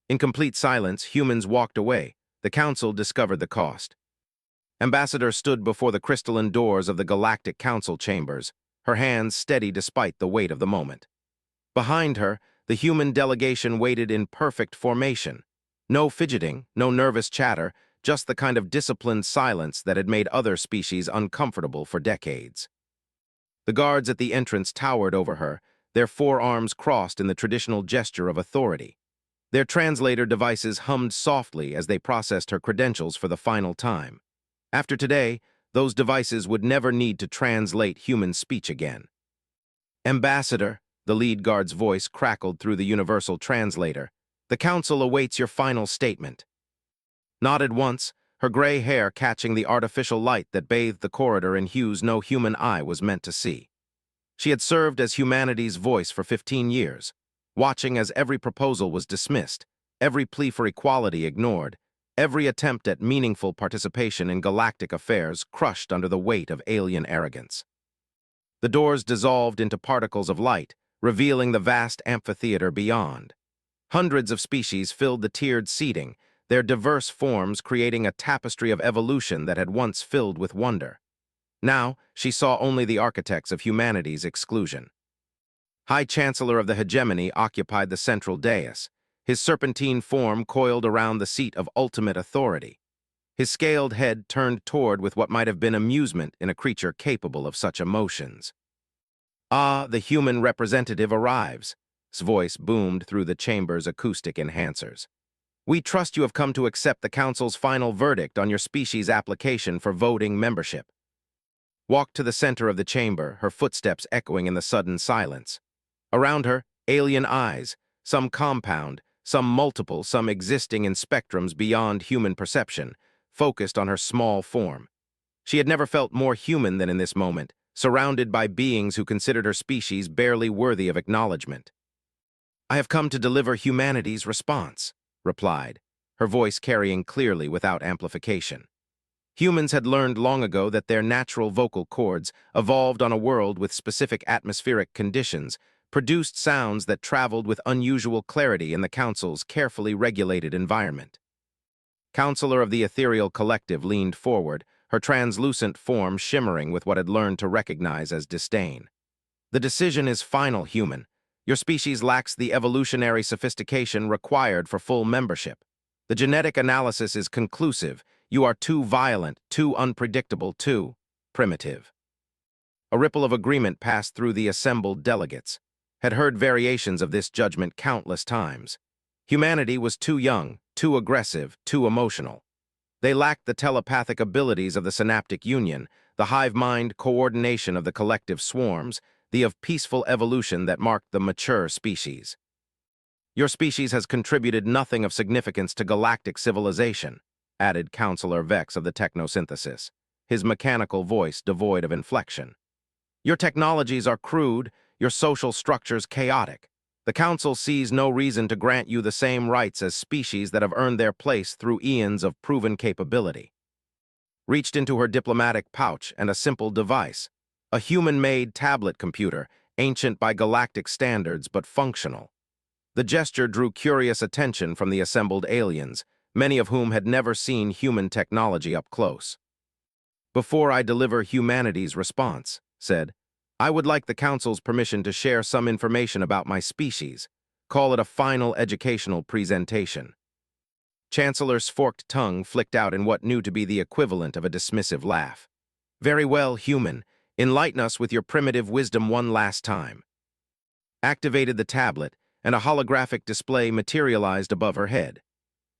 In complete silence, humans walked away. The Council discovered the cost. Ambassador stood before the crystalline doors of the Galactic Council chambers, her hands steady despite the weight of the moment. Behind her, the human delegation waited in perfect formation. No fidgeting, no nervous chatter, just the kind of disciplined silence that had made other species uncomfortable for decades. The guards at the entrance towered over her, their forearms crossed in the traditional gesture of authority. Their translator devices hummed softly as they processed her credentials for the final time. After today, those devices would never need to translate human speech again. Ambassador, the lead guard's voice crackled through the universal translator, the Council awaits your final statement. Nodded once, her gray hair catching the artificial light that bathed the corridor in hues no human eye was meant to see. She had served as humanity's voice for 15 years, watching as every proposal was dismissed, every plea for equality ignored, every attempt at meaningful participation in galactic affairs crushed under the weight of alien arrogance. The doors dissolved into particles of light, revealing the vast amphitheater beyond. Hundreds of species filled the tiered seating, their diverse forms creating a tapestry of evolution that had once filled with wonder. Now, she saw only the architects of humanity's exclusion. High Chancellor of the Hegemony occupied the central dais, his serpentine form coiled around the seat of ultimate authority. His scaled head turned toward with what might have been amusement in a creature capable of such emotions. "Ah, the human representative arrives," his voice boomed through the chamber's acoustic enhancers. "We trust you have come to accept the Council's final verdict on your species' application for voting membership." Walked to the center of the chamber, her footsteps echoing in the sudden silence. Around her, alien eyes, some compound, some multiple, some existing in spectrums beyond human perception, focused on her small form. She had never felt more human than in this moment, surrounded by beings who considered her species barely worthy of acknowledgement. "I have come to deliver humanity's response," replied, her voice carrying clearly without amplification. Humans had learned long ago that their natural vocal cords, evolved on a world with specific atmospheric conditions, produced sounds that traveled with unusual clarity in the Council's carefully regulated environment. Counselor of the Ethereal Collective leaned forward, her translucent form shimmering with what had learned to recognize as disdain. "The decision is final, human. Your species lacks the evolutionary sophistication required for full membership. The genetic analysis is conclusive. You are too violent, too unpredictable, too primitive." A ripple of agreement passed through the assembled delegates. Had heard variations of this judgment countless times. Humanity was too young, too aggressive, too emotional. They lacked the telepathic abilities of the synaptic union, the hive-mind coordination of the collective swarms, the of peaceful evolution that marked the mature species. "Your species has contributed nothing of significance to galactic civilization," added Counselor Vex of the Technosynthesis, his mechanical voice devoid of inflection. "Your technologies are crude, your social structures chaotic. The Council sees no reason to grant you the same rights as species that have earned their place through eons of proven capability." Reached into her diplomatic pouch and a simple device, a human-made tablet computer, ancient by galactic standards but functional. The gesture drew curious attention from the assembled aliens, many of whom had never seen human technology up close. "Before I deliver humanity's response," said, "I would like the Council's permission to share some information about my species. Call it a final educational presentation." Chancellor's forked tongue flicked out in what knew to be the equivalent of a dismissive laugh. "Very well, human. Enlighten us with your primitive wisdom one last time." Activated the tablet, and a holographic display materialized above her head.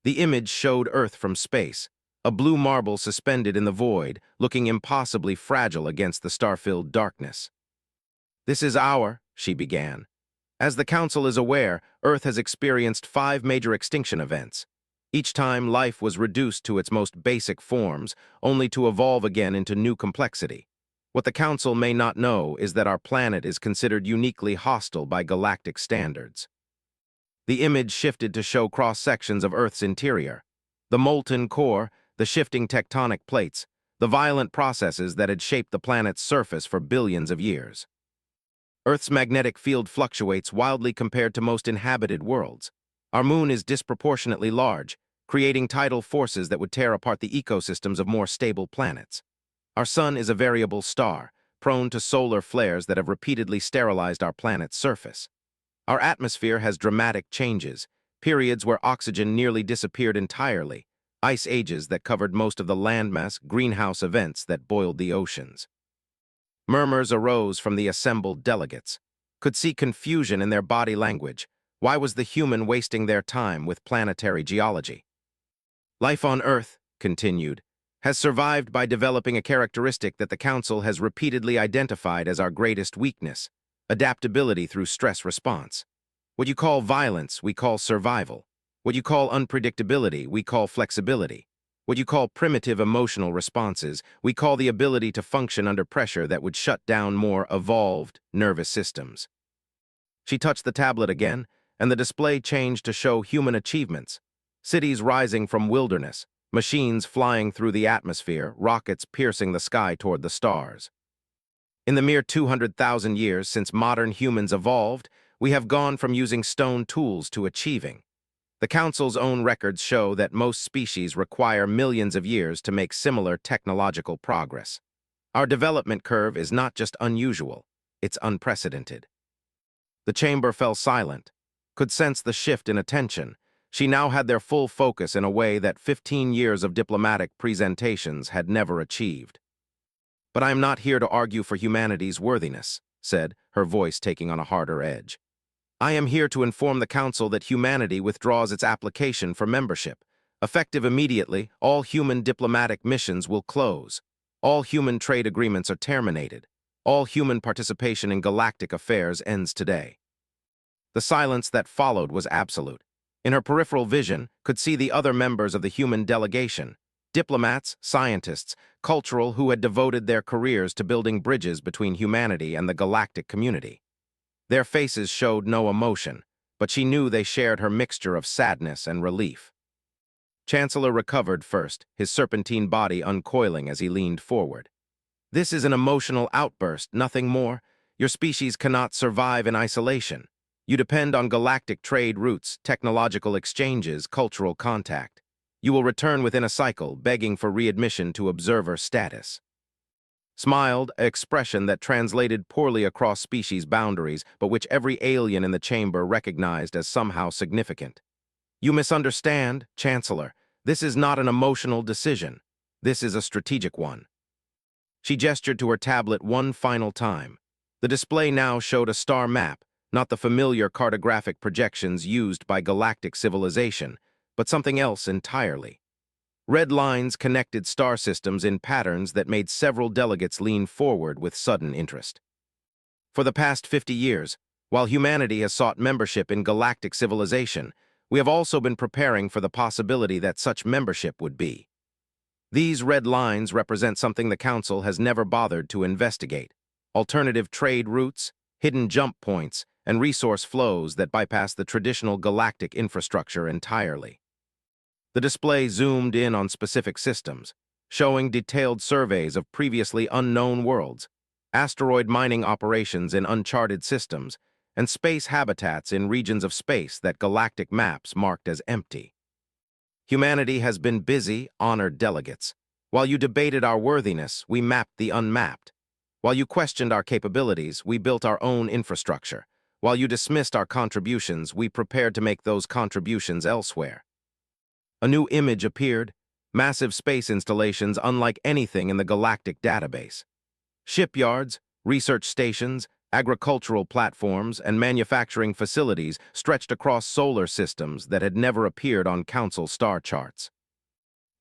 The image showed Earth from space, a blue marble suspended in the void, looking impossibly fragile against the star-filled darkness. "This is she began. "As the Council is aware, Earth has experienced 5 major extinction events. Each time, life was reduced to its most basic forms, only to evolve again into new complexity. What the Council may not know is that our planet is considered uniquely hostile by galactic standards." The image shifted to show cross-sections of Earth's interior. The molten core, the shifting tectonic plates, the violent processes that had shaped the planet's surface for billions of years. Earth's magnetic field fluctuates wildly compared to most inhabited worlds. Our moon is disproportionately large, creating tidal forces that would tear apart the ecosystems of more stable planets. Our sun is a variable star, prone to solar flares that have repeatedly sterilized our planet's surface. Our atmosphere has dramatic changes, periods where oxygen nearly disappeared entirely, ice ages that covered most of the landmass, greenhouse events that boiled the oceans. Murmurs arose from the assembled delegates. Could see confusion in their body language. Why was the human wasting their time with planetary geology? Life on Earth, continued, has survived by developing a characteristic that the Council has repeatedly identified as our greatest weakness: adaptability through stress response. What you call violence, we call survival. What you call unpredictability, we call flexibility. What you call primitive emotional responses, we call the ability to function under pressure that would shut down more evolved nervous systems. She touched the tablet again, and the display changed to show human achievements. Cities rising from wilderness, machines flying through the atmosphere, rockets piercing the sky toward the stars. In the mere 200,000 years since modern humans evolved, we have gone from using stone tools to achieving. The Council's own records show that most species require millions of years to make similar technological progress. Our development curve is not just unusual, it's unprecedented. The chamber fell silent, could sense the shift in attention. She now had their full focus in a way that 15 years of diplomatic presentations had never achieved. "But I am not here to argue for humanity's worthiness," said, her voice taking on a harder edge. "I am here to inform the Council that humanity withdraws its application for membership. Effective immediately, all human diplomatic missions will close. All human trade agreements are terminated. All human participation in galactic affairs ends today." The silence that followed was absolute. In her peripheral vision, could see the other members of the human delegation, diplomats, scientists, cultural who had devoted their careers to building bridges between humanity and the galactic community. Their faces showed no emotion, but she knew they shared her mixture of sadness and relief. Chancellor recovered first, his serpentine body uncoiling as he leaned forward. "This is an emotional outburst, nothing more. Your species cannot survive in isolation. You depend on galactic trade routes, technological exchanges, cultural contact. You will return within a cycle, begging for readmission to observer status." Smiled, an expression that translated poorly across species boundaries, but which every alien in the chamber recognized as somehow significant. "You misunderstand, Chancellor. This is not an emotional decision. This is a strategic one." She gestured to her tablet one final time. The display now showed a star map, not the familiar cartographic projections used by galactic civilization, but something else entirely. Red lines connected star systems in patterns that made several delegates lean forward with sudden interest. For the past 50 years, while humanity has sought membership in galactic civilization, we have also been preparing for the possibility that such membership would be. These red lines represent something the Council has never bothered to investigate: alternative trade routes, hidden jump points, and resource flows that bypass the traditional galactic infrastructure entirely. The display zoomed in on specific systems, showing detailed surveys of previously unknown worlds, asteroid mining operations in uncharted systems, and space habitats in regions of space that galactic maps marked as empty. "Humanity has been busy, honored delegates. While you debated our worthiness, we mapped the unmapped. While you questioned our capabilities, we built our own infrastructure. While you dismissed our contributions, we prepared to make those contributions elsewhere." A new image appeared: massive space installations unlike anything in the galactic database. Shipyards, research stations, agricultural platforms, and manufacturing facilities stretched across solar systems that had never appeared on Council star charts.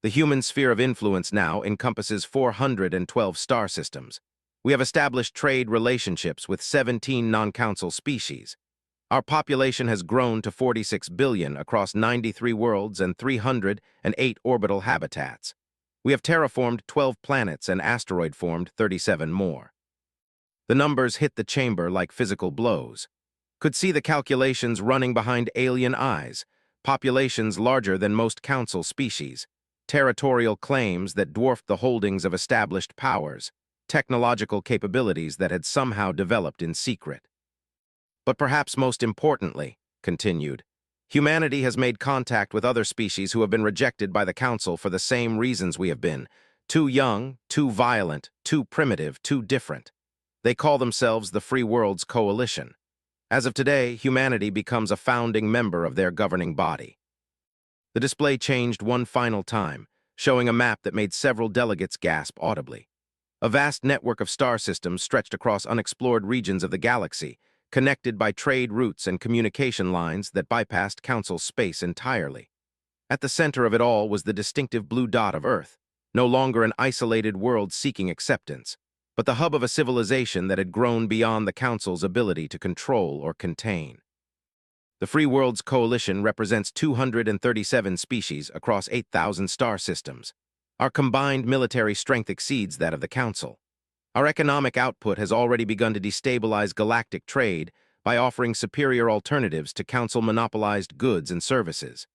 The human sphere of influence now encompasses 412 star systems. We have established trade relationships with 17 non-Council species. Our population has grown to 46 billion across 93 worlds and 308 orbital habitats. We have terraformed 12 planets and asteroid-formed 37 more. The numbers hit the chamber like physical blows. Could see the calculations running behind alien eyes: populations larger than most Council species, territorial claims that dwarfed the holdings of established powers, technological capabilities that had somehow developed in secret. "But perhaps most importantly," continued, Humanity has made contact with other species who have been rejected by the Council for the same reasons we have been. Too young, too violent, too primitive, too different. They call themselves the Free Worlds Coalition. As of today, humanity becomes a founding member of their governing body. The display changed one final time, showing a map that made several delegates gasp audibly. A vast network of star systems stretched across unexplored regions of the galaxy, connected by trade routes and communication lines that bypassed Council space entirely. At the center of it all was the distinctive blue dot of Earth, no longer an isolated world seeking acceptance, but the hub of a civilization that had grown beyond the Council's ability to control or contain. The Free Worlds Coalition represents 237 species across 8,000 star systems. Our combined military strength exceeds that of the Council. Our economic output has already begun to destabilize galactic trade by offering superior alternatives to Council-monopolized goods and services.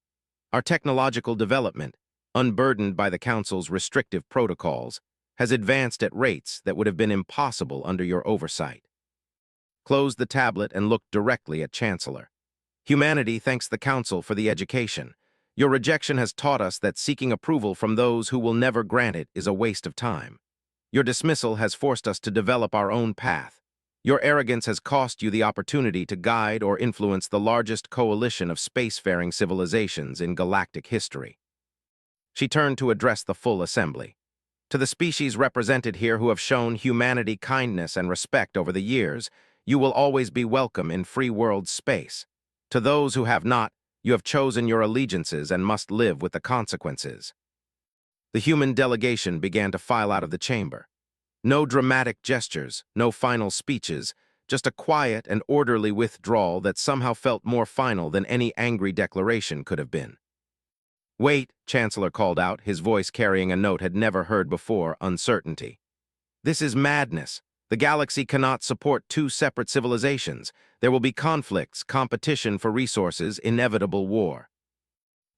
Our technological development, unburdened by the Council's restrictive protocols, has advanced at rates that would have been impossible under your oversight. Close the tablet and look directly at Chancellor. Humanity thanks the Council for the education. Your rejection has taught us that seeking approval from those who will never grant it is a waste of time. Your dismissal has forced us to develop our own path. Your arrogance has cost you the opportunity to guide or influence the largest coalition of spacefaring civilizations in galactic history. She turned to address the full assembly. To the species represented here who have shown humanity kindness and respect over the years, you will always be welcome in free world space. To those who have not, you have chosen your allegiances and must live with the consequences. The human delegation began to file out of the chamber. No dramatic gestures, no final speeches, just a quiet and orderly withdrawal that somehow felt more final than any angry declaration could have been. "Wait," Chancellor called out, his voice carrying a note had never heard before, uncertainty. "This is madness. The galaxy cannot support two separate civilizations. There will be conflicts, competition for resources, inevitable war."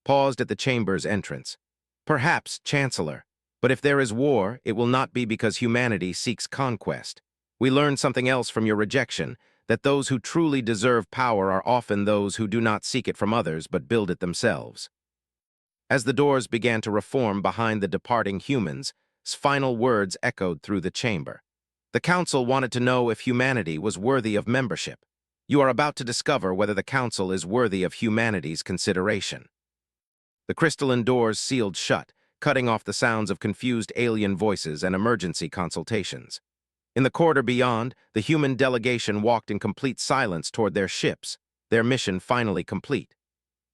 Paused at the chamber's entrance. "Perhaps, Chancellor, but if there is war, it will not be because humanity seeks conquest. We learned something else from your rejection, that those who truly deserve power are often those who do not seek it from others but build it themselves." As the doors began to reform behind the departing humans, final words echoed through the chamber. The Council wanted to know if humanity was worthy of membership. You are about to discover whether the Council is worthy of humanity's consideration. The crystalline doors sealed shut, cutting off the sounds of confused alien voices and emergency consultations. In the corridor beyond, the human delegation walked in complete silence toward their ships, their mission finally complete.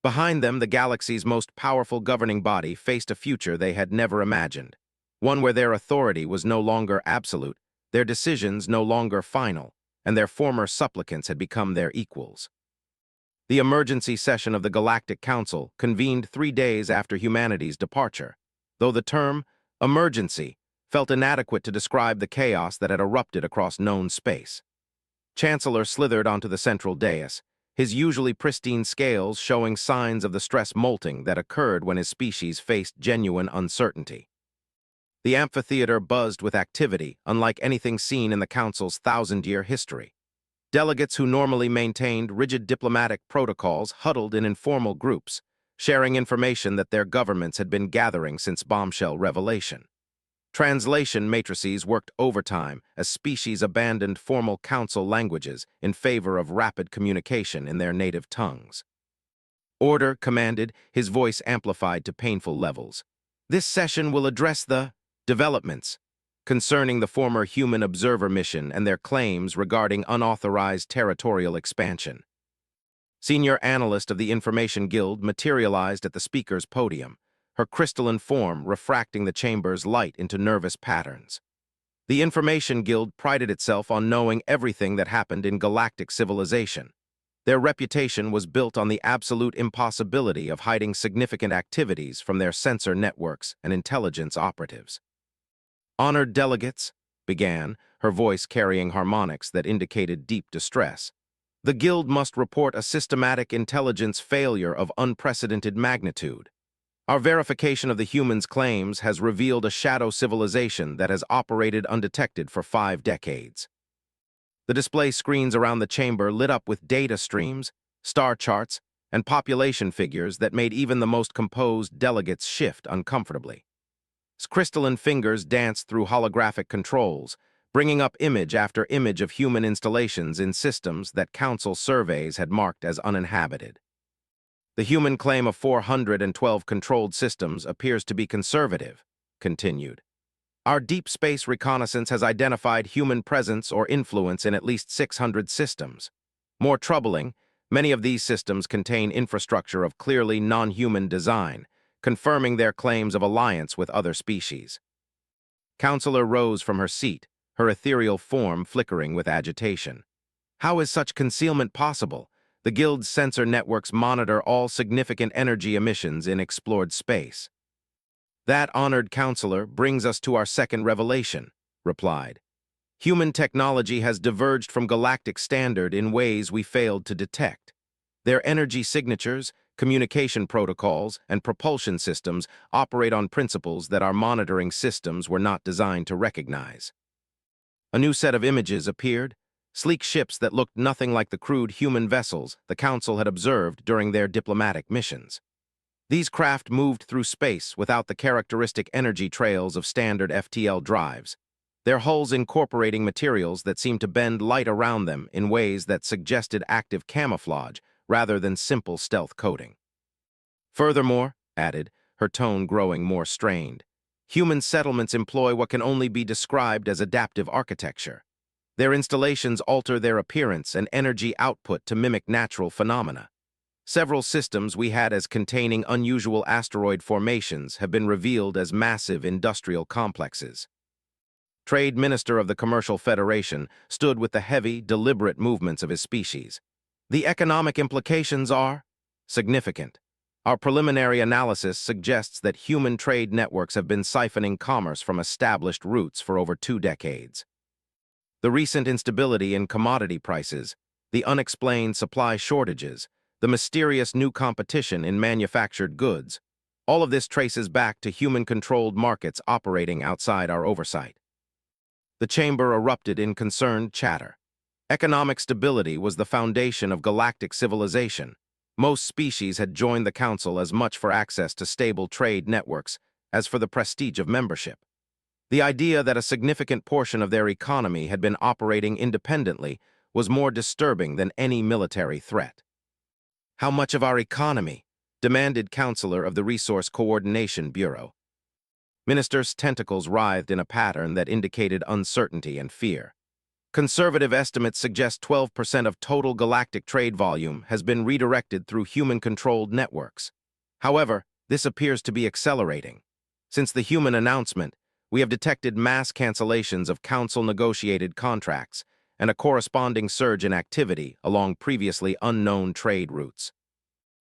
Behind them, the galaxy's most powerful governing body faced a future they had never imagined, one where their authority was no longer absolute, their decisions no longer final, and their former supplicants had become their equals. The emergency session of the Galactic Council convened 3 days after humanity's departure, though the term emergency felt inadequate to describe the chaos that had erupted across known space. Chancellor slithered onto the central dais, his usually pristine scales showing signs of the stress molting that occurred when his species faced genuine uncertainty. The amphitheater buzzed with activity, unlike anything seen in the Council's 1,000-year history. Delegates who normally maintained rigid diplomatic protocols huddled in informal groups, sharing information that their governments had been gathering since bombshell revelation. Translation matrices worked overtime as species abandoned formal Council languages in favor of rapid communication in their native tongues. "Order," commanded, his voice amplified to painful levels. "This session will address the developments concerning the former human observer mission and their claims regarding unauthorized territorial expansion." Senior analyst of the Information Guild materialized at the speaker's podium, her crystalline form refracting the chamber's light into nervous patterns. The Information Guild prided itself on knowing everything that happened in galactic civilization. Their reputation was built on the absolute impossibility of hiding significant activities from their sensor networks and intelligence operatives. "Honored delegates," began, her voice carrying harmonics that indicated deep distress, "the Guild must report a systematic intelligence failure of unprecedented magnitude. Our verification of the humans' claims has revealed a shadow civilization that has operated undetected for 5 decades. The display screens around the chamber lit up with data streams, star charts, and population figures that made even the most composed delegates shift uncomfortably. Crystalline fingers danced through holographic controls, bringing up image after image of human installations in systems that Council surveys had marked as uninhabited. The human claim of 412 controlled systems appears to be conservative, continued. Our deep space reconnaissance has identified human presence or influence in at least 600 systems. More troubling, many of these systems contain infrastructure of clearly non-human design, confirming their claims of alliance with other species. Counselor rose from her seat, her ethereal form flickering with agitation. How is such concealment possible? The Guild's sensor networks monitor all significant energy emissions in explored space. That honored counselor brings us to our second revelation, replied. Human technology has diverged from galactic standard in ways we failed to detect. Their energy signatures, communication protocols, and propulsion systems operate on principles that our monitoring systems were not designed to recognize. A new set of images appeared, sleek ships that looked nothing like the crude human vessels the Council had observed during their diplomatic missions. These craft moved through space without the characteristic energy trails of standard FTL drives, their hulls incorporating materials that seemed to bend light around them in ways that suggested active camouflage rather than simple stealth coating. Furthermore, added, her tone growing more strained, human settlements employ what can only be described as adaptive architecture. Their installations alter their appearance and energy output to mimic natural phenomena. Several systems we had as containing unusual asteroid formations have been revealed as massive industrial complexes. Trade Minister of the Commercial Federation stood with the heavy, deliberate movements of his species. The economic implications are significant. Our preliminary analysis suggests that human trade networks have been siphoning commerce from established routes for over 2 decades. The recent instability in commodity prices, the unexplained supply shortages, the mysterious new competition in manufactured goods, all of this traces back to human-controlled markets operating outside our oversight. The chamber erupted in concerned chatter. Economic stability was the foundation of galactic civilization. Most species had joined the Council as much for access to stable trade networks as for the prestige of membership. The idea that a significant portion of their economy had been operating independently was more disturbing than any military threat. How much of our economy? Demanded Counselor of the Resource Coordination Bureau. Minister's tentacles writhed in a pattern that indicated uncertainty and fear. Conservative estimates suggest 12% of total galactic trade volume has been redirected through human-controlled networks. However, this appears to be accelerating. Since the human announcement, we have detected mass cancellations of Council-negotiated contracts and a corresponding surge in activity along previously unknown trade routes.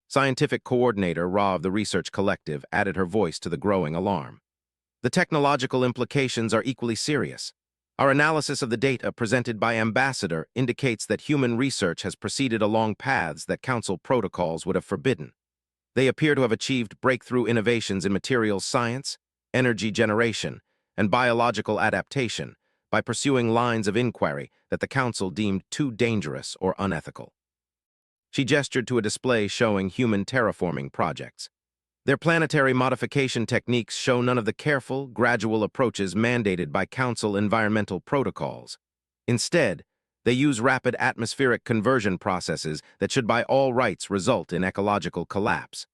Scientific Coordinator Ra of the Research Collective added her voice to the growing alarm. The technological implications are equally serious. Our analysis of the data presented by Ambassador indicates that human research has proceeded along paths that Council protocols would have forbidden. They appear to have achieved breakthrough innovations in materials science, energy generation, and biological adaptation by pursuing lines of inquiry that the Council deemed too dangerous or unethical. She gestured to a display showing human terraforming projects. Their planetary modification techniques show none of the careful, gradual approaches mandated by Council environmental protocols. Instead, they use rapid atmospheric conversion processes that should by all rights result in ecological collapse.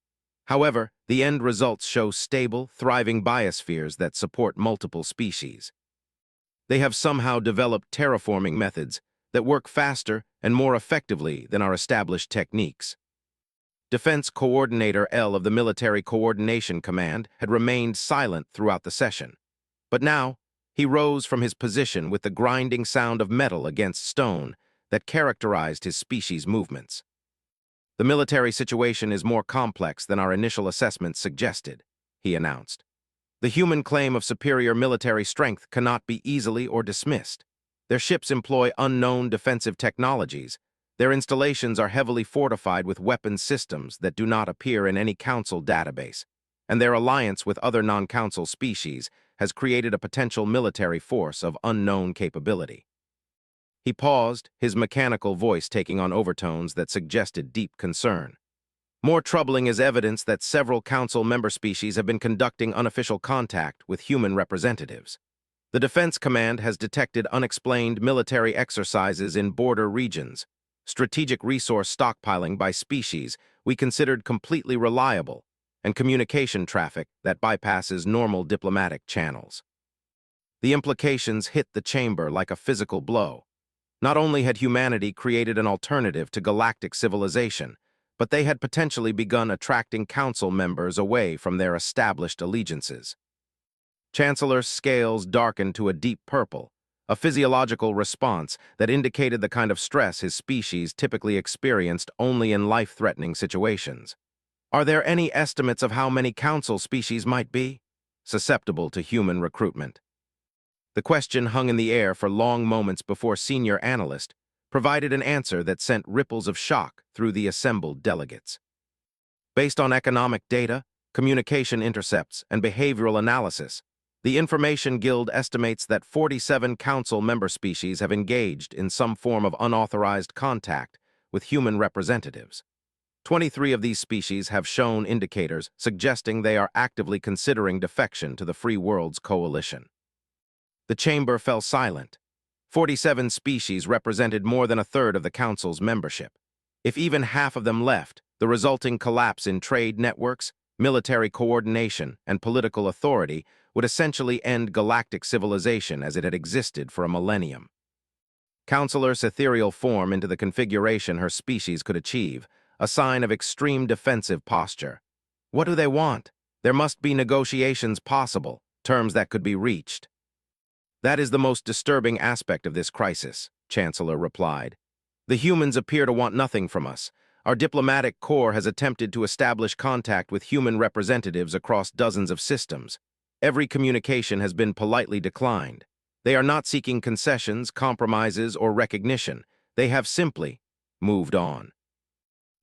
However, the end results show stable, thriving biospheres that support multiple species. They have somehow developed terraforming methods that work faster and more effectively than our established techniques. Defense Coordinator L of the Military Coordination Command had remained silent throughout the session. But now, he rose from his position with the grinding sound of metal against stone that characterized his species' movements. The military situation is more complex than our initial assessments suggested, he announced. The human claim of superior military strength cannot be easily or dismissed. Their ships employ unknown defensive technologies. Their installations are heavily fortified with weapons systems that do not appear in any Council database, and their alliance with other non-Council species has created a potential military force of unknown capability. He paused, his mechanical voice taking on overtones that suggested deep concern. More troubling is evidence that several Council member species have been conducting unofficial contact with human representatives. The Defense Command has detected unexplained military exercises in border regions, strategic resource stockpiling by species we considered completely reliable, and communication traffic that bypasses normal diplomatic channels. The implications hit the chamber like a physical blow. Not only had humanity created an alternative to galactic civilization, but they had potentially begun attracting Council members away from their established allegiances. Chancellor's scales darkened to a deep purple, a physiological response that indicated the kind of stress his species typically experienced only in life-threatening situations. Are there any estimates of how many Council species might be susceptible to human recruitment? The question hung in the air for long moments before senior analyst provided an answer that sent ripples of shock through the assembled delegates. Based on economic data, communication intercepts, and behavioral analysis, the Information Guild estimates that 47 Council member species have engaged in some form of unauthorized contact with human representatives. 23 of these species have shown indicators suggesting they are actively considering defection to the Free Worlds Coalition. The chamber fell silent. 47 species represented more than a third of the Council's membership. If even half of them left, the resulting collapse in trade networks, military coordination, and political authority would essentially end galactic civilization as it had existed for a millennium. Councilor's ethereal form into the configuration her species could achieve, a sign of extreme defensive posture. What do they want? There must be negotiations possible, terms that could be reached. That is the most disturbing aspect of this crisis, Chancellor replied. The humans appear to want nothing from us. Our diplomatic corps has attempted to establish contact with human representatives across dozens of systems. Every communication has been politely declined. They are not seeking concessions, compromises, or recognition. They have simply moved on.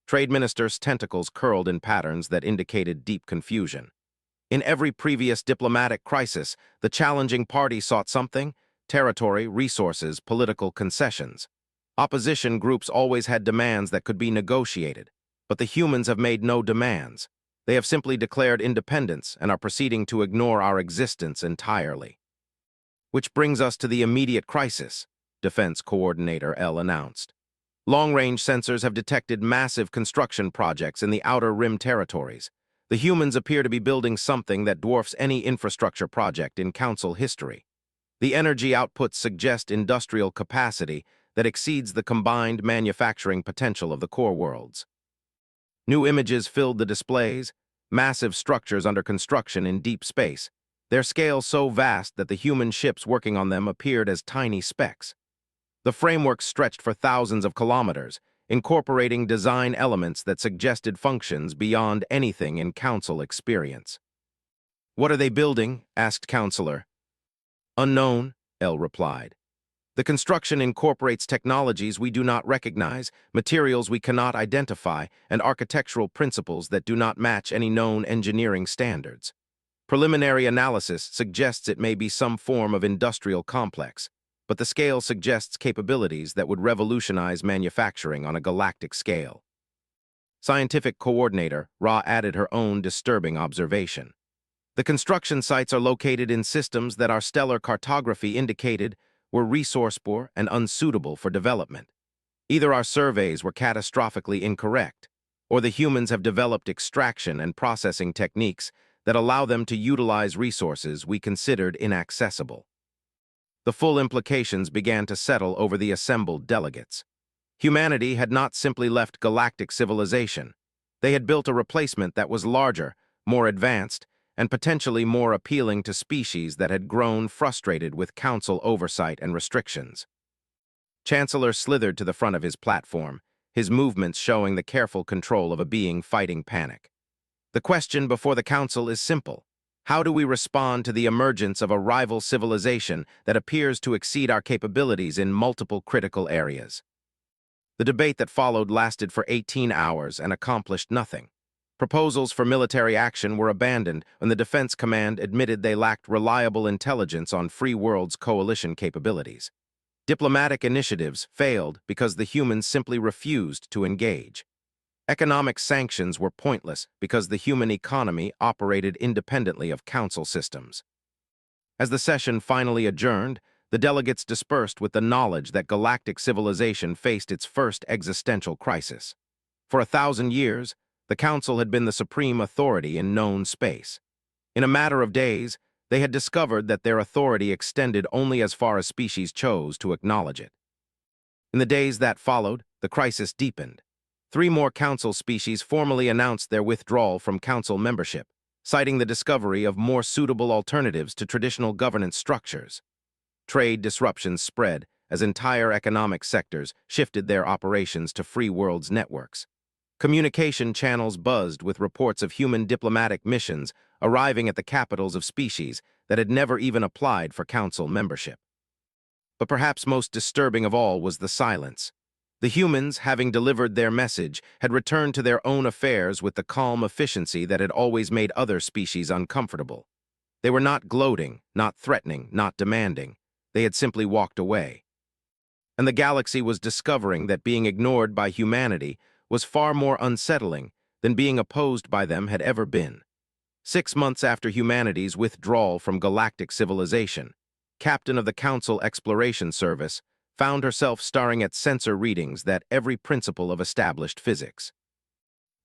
Trade Minister's tentacles curled in patterns that indicated deep confusion. In every previous diplomatic crisis, the challenging party sought something: territory, resources, political concessions. Opposition groups always had demands that could be negotiated, but the humans have made no demands. They have simply declared independence and are proceeding to ignore our existence entirely. Which brings us to the immediate crisis, Defense Coordinator L announced. Long-range sensors have detected massive construction projects in the Outer Rim territories. The humans appear to be building something that dwarfs any infrastructure project in Council history. The energy outputs suggest industrial capacity that exceeds the combined manufacturing potential of the core worlds. New images filled the displays, massive structures under construction in deep space, their scale so vast that the human ships working on them appeared as tiny specks. The framework stretched for thousands of kilometers, incorporating design elements that suggested functions beyond anything in Council experience. "What are they building?" asked Counselor. "Unknown," L replied. "The construction incorporates technologies we do not recognize, materials we cannot identify, and architectural principles that do not match any known engineering standards. Preliminary analysis suggests it may be some form of industrial complex, but the scale suggests capabilities that would revolutionize manufacturing on a galactic scale." Scientific Coordinator Ra added her own disturbing observation. "The construction sites are located in systems that our stellar cartography indicated were resource-poor and unsuitable for development. Either our surveys were catastrophically incorrect, or the humans have developed extraction and processing techniques that allow them to utilize resources we considered inaccessible." The full implications began to settle over the assembled delegates. Humanity had not simply left galactic civilization. They had built a replacement that was larger, more advanced, and potentially more appealing to species that had grown frustrated with Council oversight and restrictions. Chancellor slithered to the front of his platform, his movements showing the careful control of a being fighting panic. "The question before the Council is simple. How do we respond to the emergence of a rival civilization that appears to exceed our capabilities in multiple critical areas?" The debate that followed lasted for 18 hours and accomplished nothing. Proposals for military action were abandoned when the Defense Command admitted they lacked reliable intelligence on Free Worlds Coalition capabilities. Diplomatic initiatives failed because the humans simply refused to engage. Economic sanctions were pointless because the human economy operated independently of council systems. As the session finally adjourned, the delegates dispersed with the knowledge that galactic civilization faced its first existential crisis. For 1,000 years, the Council had been the supreme authority in known space. In a matter of days, they had discovered that their authority extended only as far as species chose to acknowledge it. In the days that followed, the crisis deepened. 3 more Council species formally announced their withdrawal from Council membership, citing the discovery of more suitable alternatives to traditional governance structures. Trade disruptions spread as entire economic sectors shifted their operations to free worlds networks. Communication channels buzzed with reports of human diplomatic missions arriving at the capitals of species that had never even applied for Council membership. But perhaps most disturbing of all was the silence. The humans, having delivered their message, had returned to their own affairs with the calm efficiency that had always made other species uncomfortable. They were not gloating, not threatening, not demanding. They had simply walked away. And the galaxy was discovering that being ignored by humanity was far more unsettling than being opposed by them had ever been. 6 months after humanity's withdrawal from galactic civilization, Captain of the Council Exploration Service found herself staring at sensor readings that every principle of established physics.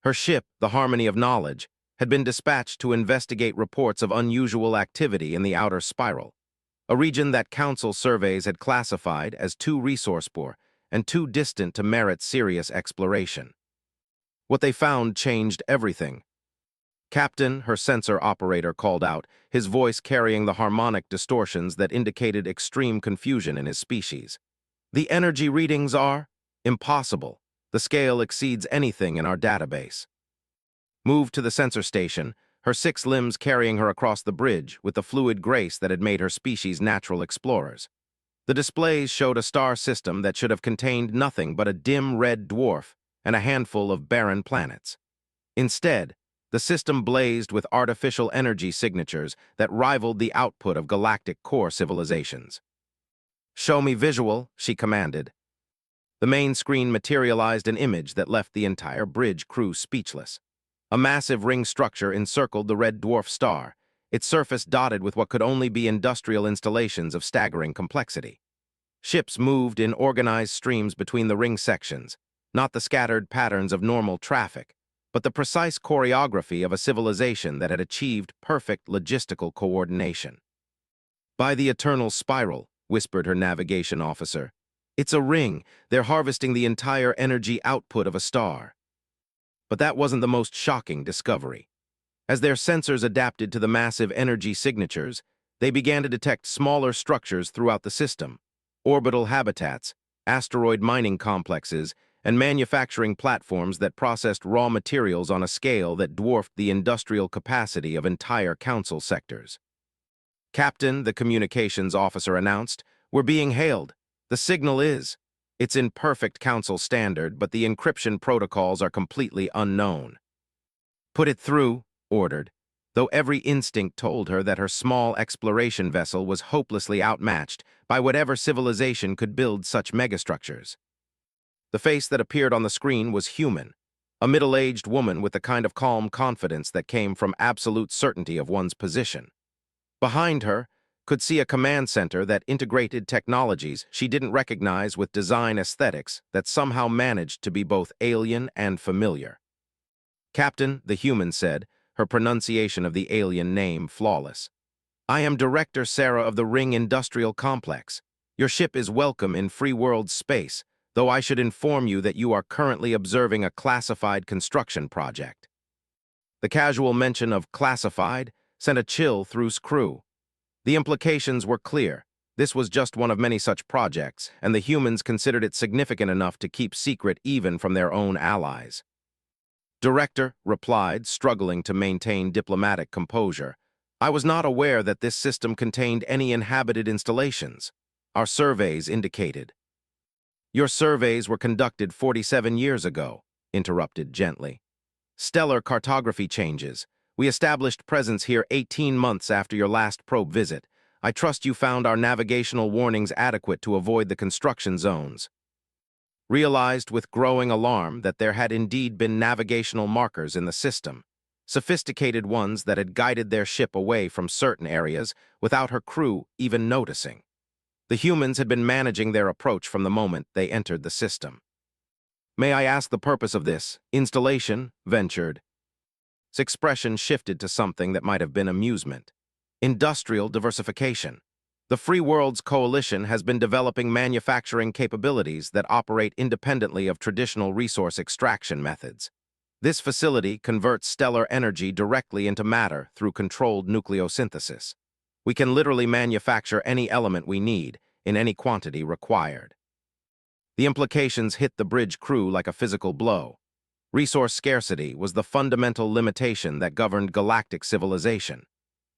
Her ship, the Harmony of Knowledge, had been dispatched to investigate reports of unusual activity in the outer spiral, a region that Council surveys had classified as too resource-poor and too distant to merit serious exploration. What they found changed everything. Captain, her sensor operator called out, his voice carrying the harmonic distortions that indicated extreme confusion in his species. The energy readings are impossible. The scale exceeds anything in our database. Moved to the sensor station, her 6 limbs carrying her across the bridge with the fluid grace that had made her species natural explorers. The displays showed a star system that should have contained nothing but a dim red dwarf and a handful of barren planets. Instead, the system blazed with artificial energy signatures that rivaled the output of galactic core civilizations. "Show me visual," she commanded. The main screen materialized an image that left the entire bridge crew speechless. A massive ring structure encircled the red dwarf star, its surface dotted with what could only be industrial installations of staggering complexity. Ships moved in organized streams between the ring sections, not the scattered patterns of normal traffic, but the precise choreography of a civilization that had achieved perfect logistical coordination. "By the eternal spiral," whispered her navigation officer. "It's a ring. They're harvesting the entire energy output of a star." But that wasn't the most shocking discovery. As their sensors adapted to the massive energy signatures, they began to detect smaller structures throughout the system: orbital habitats, asteroid mining complexes, and manufacturing platforms that processed raw materials on a scale that dwarfed the industrial capacity of entire council sectors. "Captain," the communications officer announced, "we're being hailed. The signal is. It's in perfect council standard, but the encryption protocols are completely unknown." "Put it through," ordered, though every instinct told her that her small exploration vessel was hopelessly outmatched by whatever civilization could build such megastructures. The face that appeared on the screen was human, a middle-aged woman with the kind of calm confidence that came from absolute certainty of one's position. Behind her, could see a command center that integrated technologies she didn't recognize with design aesthetics that somehow managed to be both alien and familiar. "Captain," the human said, her pronunciation of the alien name flawless. "I am Director Sarah of the Ring Industrial Complex. Your ship is welcome in free world space, though I should inform you that you are currently observing a classified construction project." The casual mention of classified sent a chill through crew. The implications were clear. This was just one of many such projects, and the humans considered it significant enough to keep secret even from their own allies. "Director," replied, struggling to maintain diplomatic composure, "I was not aware that this system contained any inhabited installations. Our surveys indicated." "Your surveys were conducted 47 years ago," interrupted gently. "Stellar cartography changes. We established presence here 18 months after your last probe visit. I trust you found our navigational warnings adequate to avoid the construction zones." realized with growing alarm that there had indeed been navigational markers in the system, sophisticated ones that had guided their ship away from certain areas without her crew even noticing. The humans had been managing their approach from the moment they entered the system. "May I ask the purpose of this installation?" ventured. His expression shifted to something that might have been amusement. Industrial diversification. The Free Worlds Coalition has been developing manufacturing capabilities that operate independently of traditional resource extraction methods. This facility converts stellar energy directly into matter through controlled nucleosynthesis. We can literally manufacture any element we need, in any quantity required. The implications hit the bridge crew like a physical blow. Resource scarcity was the fundamental limitation that governed galactic civilization.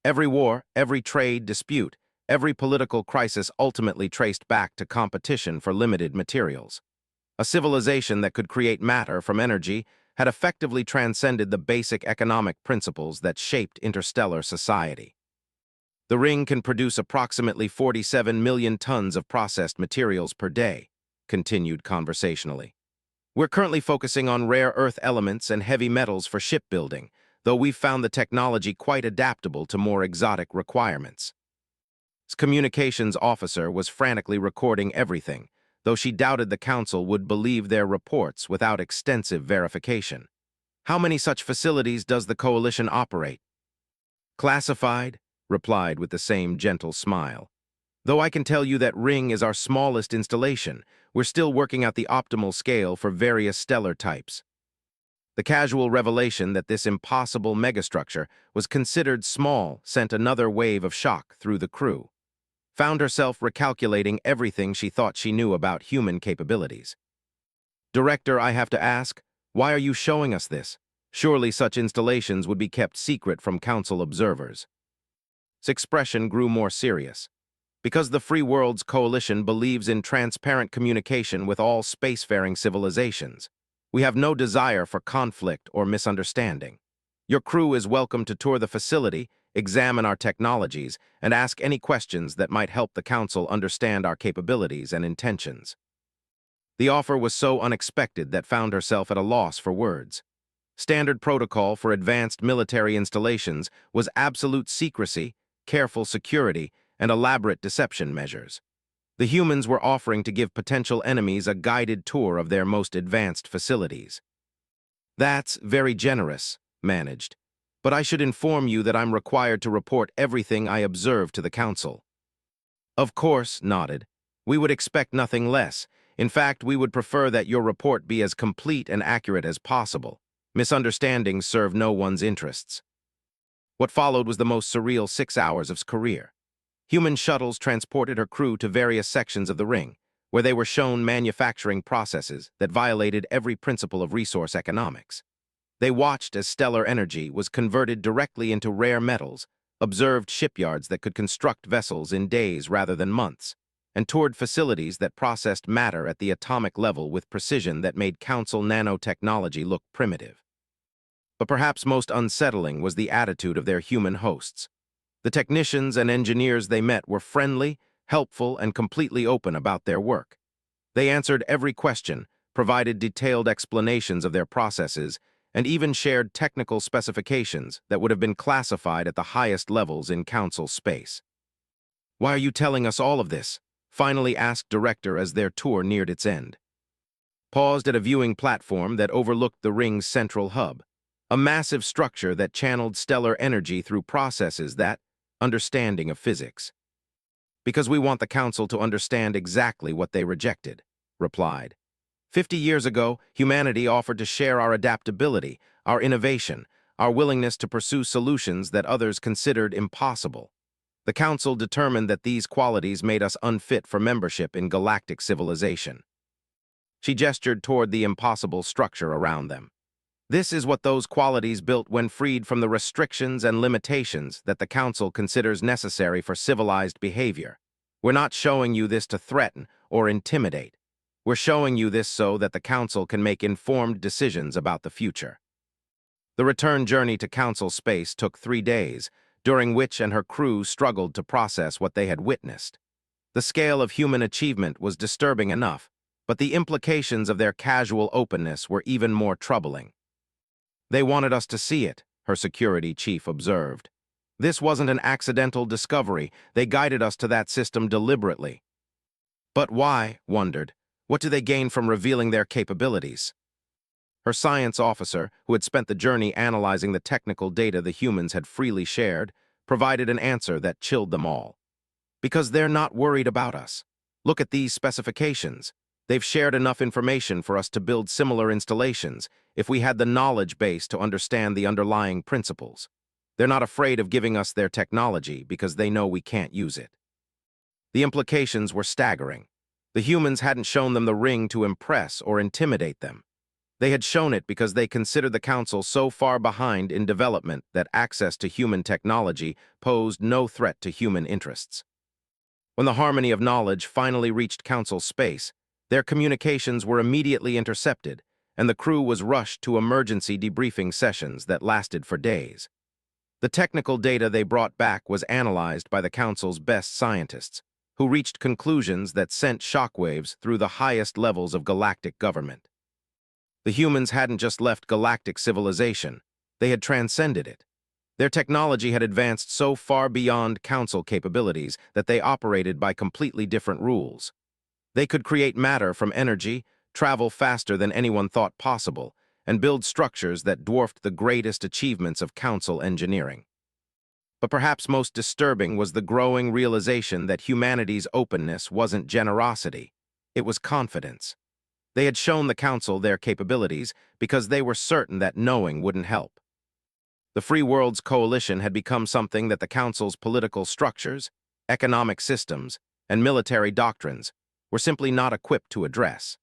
Every war, every trade dispute, every political crisis ultimately traced back to competition for limited materials. A civilization that could create matter from energy had effectively transcended the basic economic principles that shaped interstellar society. The ring can produce approximately 47 million tons of processed materials per day, continued conversationally. We're currently focusing on rare earth elements and heavy metals for shipbuilding, though we've found the technology quite adaptable to more exotic requirements. His communications officer was frantically recording everything, though she doubted the council would believe their reports without extensive verification. "How many such facilities does the coalition operate?" "Classified," replied with the same gentle smile. "Though I can tell you that Ring is our smallest installation, we're still working out the optimal scale for various stellar types." The casual revelation that this impossible megastructure was considered small sent another wave of shock through the crew. Found herself recalculating everything she thought she knew about human capabilities. "Director, I have to ask, why are you showing us this? Surely such installations would be kept secret from council observers." His expression grew more serious. "Because the Free Worlds Coalition believes in transparent communication with all spacefaring civilizations. We have no desire for conflict or misunderstanding. Your crew is welcome to tour the facility, examine our technologies, and ask any questions that might help the Council understand our capabilities and intentions." The offer was so unexpected that found herself at a loss for words. Standard protocol for advanced military installations was absolute secrecy, careful security, and elaborate deception measures. The humans were offering to give potential enemies a guided tour of their most advanced facilities. "That's very generous," managed. "But I should inform you that I'm required to report everything I observe to the Council." "Of course," nodded. "We would expect nothing less. In fact, we would prefer that your report be as complete and accurate as possible. Misunderstandings serve no one's interests." What followed was the most surreal 6 hours of his career. Human shuttles transported her crew to various sections of the ring, where they were shown manufacturing processes that violated every principle of resource economics. They watched as stellar energy was converted directly into rare metals, observed shipyards that could construct vessels in days rather than months, and toured facilities that processed matter at the atomic level with precision that made Council nanotechnology look primitive. But perhaps most unsettling was the attitude of their human hosts. The technicians and engineers they met were friendly, helpful, and completely open about their work. They answered every question, provided detailed explanations of their processes, and even shared technical specifications that would have been classified at the highest levels in Council space. "Why are you telling us all of this?" finally asked Director as their tour neared its end. Paused at a viewing platform that overlooked the ring's central hub, a massive structure that channeled stellar energy through processes that, understanding of physics. "Because we want the Council to understand exactly what they rejected," replied. 50 years ago, humanity offered to share our adaptability, our innovation, our willingness to pursue solutions that others considered impossible. The Council determined that these qualities made us unfit for membership in galactic civilization." She gestured toward the impossible structure around them. "This is what those qualities built when freed from the restrictions and limitations that the Council considers necessary for civilized behavior. We're not showing you this to threaten or intimidate. We're showing you this so that the Council can make informed decisions about the future." The return journey to Council space took 3 days, during which and her crew struggled to process what they had witnessed. The scale of human achievement was disturbing enough, But the implications of their casual openness were even more troubling. "They wanted us to see it," her security chief observed. "This wasn't an accidental discovery. They guided us to that system deliberately." But why, wondered, what do they gain from revealing their capabilities? Her science officer, who had spent the journey analyzing the technical data the humans had freely shared, provided an answer that chilled them all. "Because they're not worried about us. Look at these specifications. They've shared enough information for us to build similar installations if we had the knowledge base to understand the underlying principles. They're not afraid of giving us their technology because they know we can't use it." The implications were staggering. The humans hadn't shown them the ring to impress or intimidate them. They had shown it because they considered the Council so far behind in development that access to human technology posed no threat to human interests. When the harmony of knowledge finally reached Council space, their communications were immediately intercepted, and the crew was rushed to emergency debriefing sessions that lasted for days. The technical data they brought back was analyzed by the Council's best scientists, who reached conclusions that sent shockwaves through the highest levels of galactic government. The humans hadn't just left galactic civilization, they had transcended it. Their technology had advanced so far beyond Council capabilities that they operated by completely different rules. They could create matter from energy, travel faster than anyone thought possible, and build structures that dwarfed the greatest achievements of Council engineering. But perhaps most disturbing was the growing realization that humanity's openness wasn't generosity, it was confidence. They had shown the Council their capabilities because they were certain that knowing wouldn't help. The Free Worlds Coalition had become something that the Council's political structures, economic systems, and military doctrines were simply not equipped to address.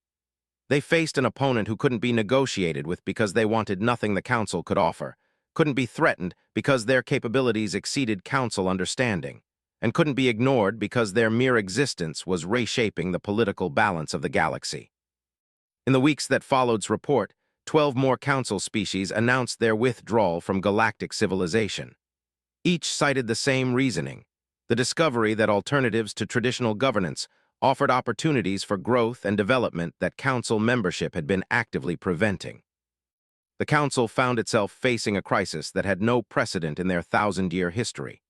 They faced an opponent who couldn't be negotiated with because they wanted nothing the Council could offer, couldn't be threatened because their capabilities exceeded Council understanding, and couldn't be ignored because their mere existence was reshaping the political balance of the galaxy. In the weeks that followed's report, 12 more Council species announced their withdrawal from galactic civilization. Each cited the same reasoning, the discovery that alternatives to traditional governance offered opportunities for growth and development that Council membership had been actively preventing. The Council found itself facing a crisis that had no precedent in their thousand-year history.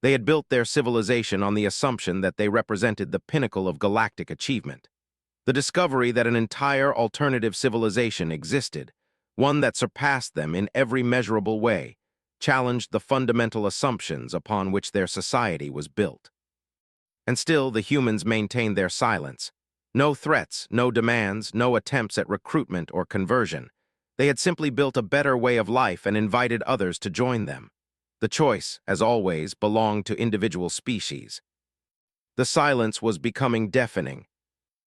They had built their civilization on the assumption that they represented the pinnacle of galactic achievement. The discovery that an entire alternative civilization existed, one that surpassed them in every measurable way, challenged the fundamental assumptions upon which their society was built. And still, the humans maintained their silence. No threats, no demands, no attempts at recruitment or conversion. They had simply built a better way of life and invited others to join them. The choice, as always, belonged to individual species. The silence was becoming deafening,